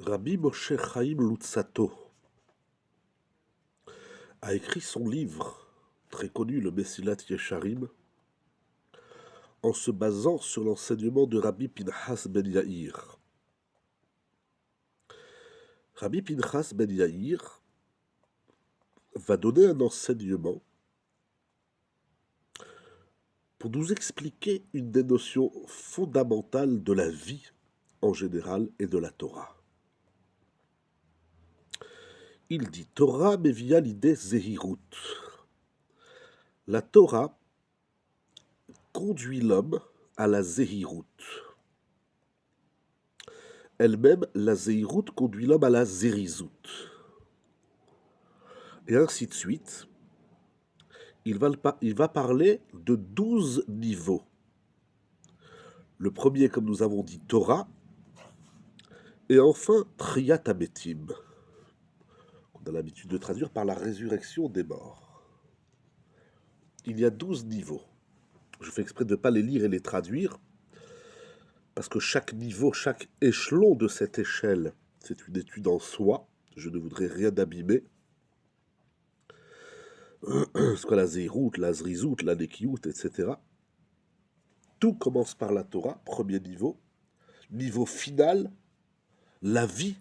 Rabbi Moshe Chaim Luzzatto a écrit son livre, très connu, le Mesilat Yesharim, en se basant sur l'enseignement de Rabbi Pinchas ben Yair. Rabbi Pinchas ben Yair va donner un enseignement pour nous expliquer une des notions fondamentales de la vie en général et de la Torah. Il dit Torah mevia l'idée zehirut. La Torah conduit l'homme à la zehirut. Elle-même, la zehirut conduit l'homme à la zérizout. Et ainsi de suite. Il va parler de 12 niveaux. Le premier, comme nous avons dit, Torah. Et enfin, Triyat Ametim. On a l'habitude de traduire par la résurrection des morts. Il y a 12 niveaux. Je fais exprès de ne pas les lire et les traduire, parce que chaque niveau, chaque échelon de cette échelle, c'est une étude en soi. Je ne voudrais rien abîmer. Ce qu'est la Zérout, la Zrizout, la Nekiout, etc. Tout commence par la Torah, premier niveau. Niveau final, la vie,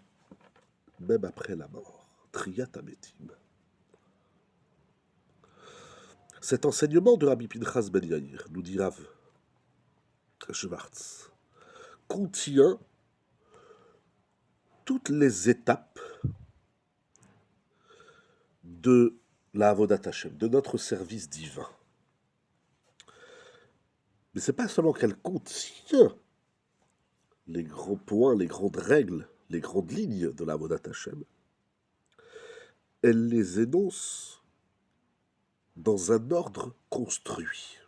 même après la mort. Triyat Ametim. Cet enseignement de Rabbi Pinchas ben Yair, nous dit Rav Schwartz, contient toutes les étapes de la Avodat Hashem, de notre service divin. Mais ce n'est pas seulement qu'elle contient les grands points, les grandes règles, les grandes lignes de la Avodat Hashem, elle les énonce dans un ordre construit,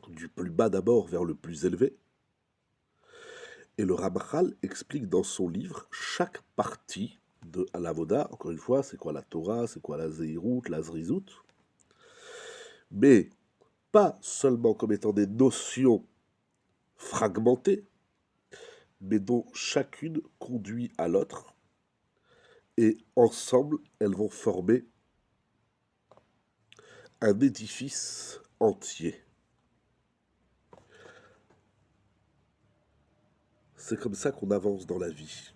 du plus bas d'abord vers le plus élevé. Et le Ramchal explique dans son livre chaque partie de l'Avoda. Encore une fois, c'est quoi la Torah, c'est quoi la Zéhirout, la Zrizout. Mais pas seulement comme étant des notions fragmentées, mais dont chacune conduit à l'autre. Et ensemble, elles vont former un édifice entier. C'est comme ça qu'on avance dans la vie.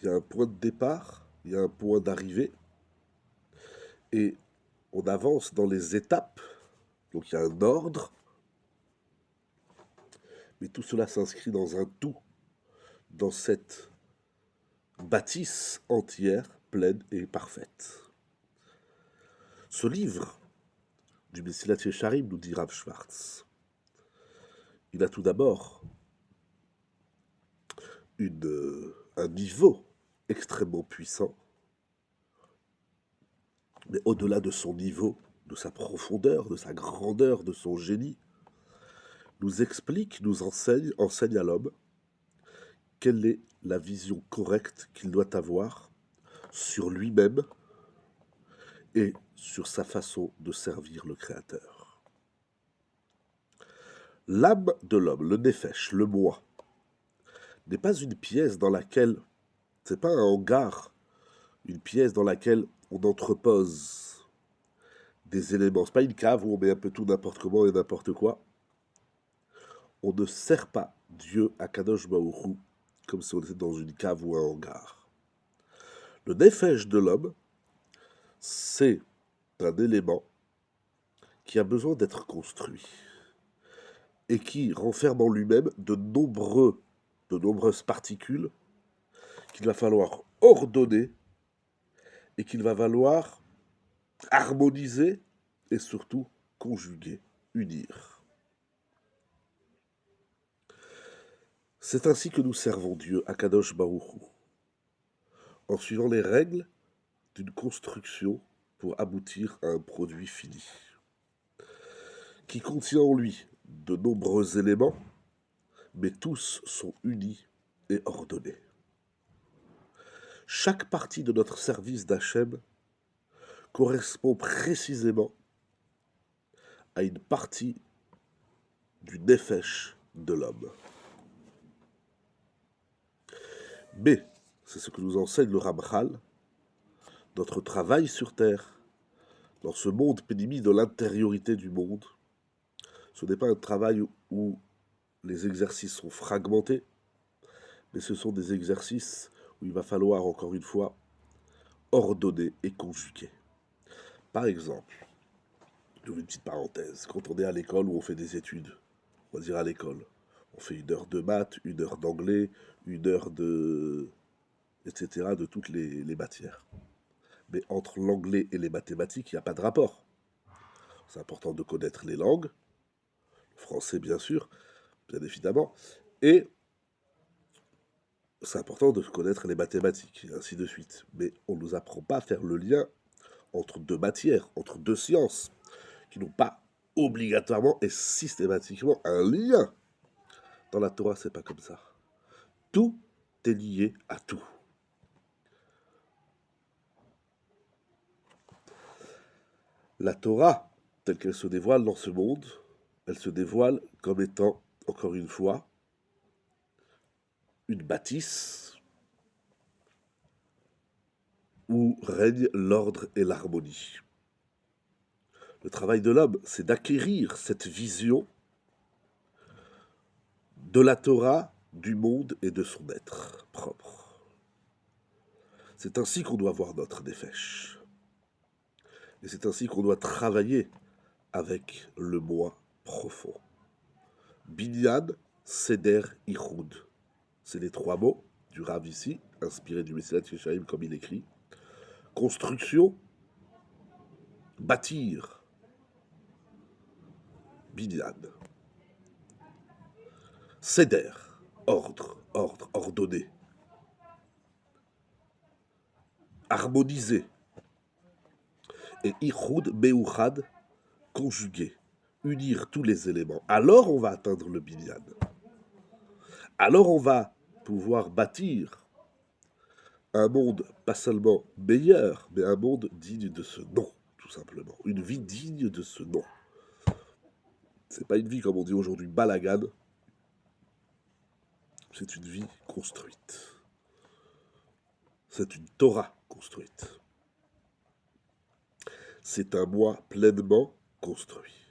Il y a un point de départ, il y a un point d'arrivée, et on avance dans les étapes, donc il y a un ordre, mais tout cela s'inscrit dans un tout, dans cette bâtisse entière, pleine et parfaite. Ce livre du Mesilat Yesharim, nous dit Rav Schwartz, il a tout d'abord un niveau extrêmement puissant, mais au-delà de son niveau, de sa profondeur, de sa grandeur, de son génie, nous explique, nous enseigne à l'homme quelle est la vision correcte qu'il doit avoir sur lui-même et sur sa façon de servir le Créateur. L'âme de l'homme, le nefesh, le moi, n'est pas une pièce dans laquelle, c'est pas un hangar, une pièce dans laquelle on entrepose des éléments. C'est pas une cave où on met un peu tout n'importe comment et n'importe quoi. On ne sert pas Dieu à Kadosh Baruch Hu comme si on était dans une cave ou un hangar. Le nefesh de l'homme, c'est un élément qui a besoin d'être construit et qui renferme en lui-même de nombreuses particules qu'il va falloir ordonner et qu'il va falloir harmoniser et surtout conjuguer, unir. C'est ainsi que nous servons Dieu, Akadosh Baruch Hu, en suivant les règles d'une construction pour aboutir à un produit fini, qui contient en lui de nombreux éléments, mais tous sont unis et ordonnés. Chaque partie de notre service d'Hachem correspond précisément à une partie du nefesh de l'homme. Mais, c'est ce que nous enseigne le Ramchal, notre travail sur Terre, dans ce monde pénible de l'intériorité du monde, ce n'est pas un travail où les exercices sont fragmentés, mais ce sont des exercices où il va falloir, encore une fois, ordonner et conjuguer. Par exemple, j'ouvre une petite parenthèse, quand on est à l'école ou on fait des études, on va dire à l'école, on fait 1 heure de maths, 1 heure d'anglais, 1 heure de... etc., de toutes les matières. Mais entre l'anglais et les mathématiques, il n'y a pas de rapport. C'est important de connaître les langues, le français bien sûr, bien évidemment, et c'est important de connaître les mathématiques, et ainsi de suite. Mais on ne nous apprend pas à faire le lien entre 2 matières, entre 2 sciences, qui n'ont pas obligatoirement et systématiquement un lien. Dans la Torah, c'est pas comme ça. Tout est lié à tout. La Torah, telle qu'elle se dévoile dans ce monde, elle se dévoile comme étant, encore une fois, une bâtisse où règne l'ordre et l'harmonie. Le travail de l'homme, c'est d'acquérir cette vision de la Torah, du monde et de son être propre. C'est ainsi qu'on doit voir notre Nefesh. Et c'est ainsi qu'on doit travailler avec le moi profond. Binyan, Seder, Ichud. C'est les 3 mots du Rav ici, inspiré du Messilat Yesharim comme il écrit. Construction, bâtir, Binyan. Seder, ordre, ordonné. Harmoniser. Et Ichud, Meuchad, conjuguer. Unir tous les éléments. Alors on va atteindre le Binyan. Alors on va pouvoir bâtir un monde pas seulement meilleur, mais un monde digne de ce nom, tout simplement. Une vie digne de ce nom. C'est pas une vie, comme on dit aujourd'hui, balagane. C'est une vie construite. C'est une Torah construite. C'est un moi pleinement construit.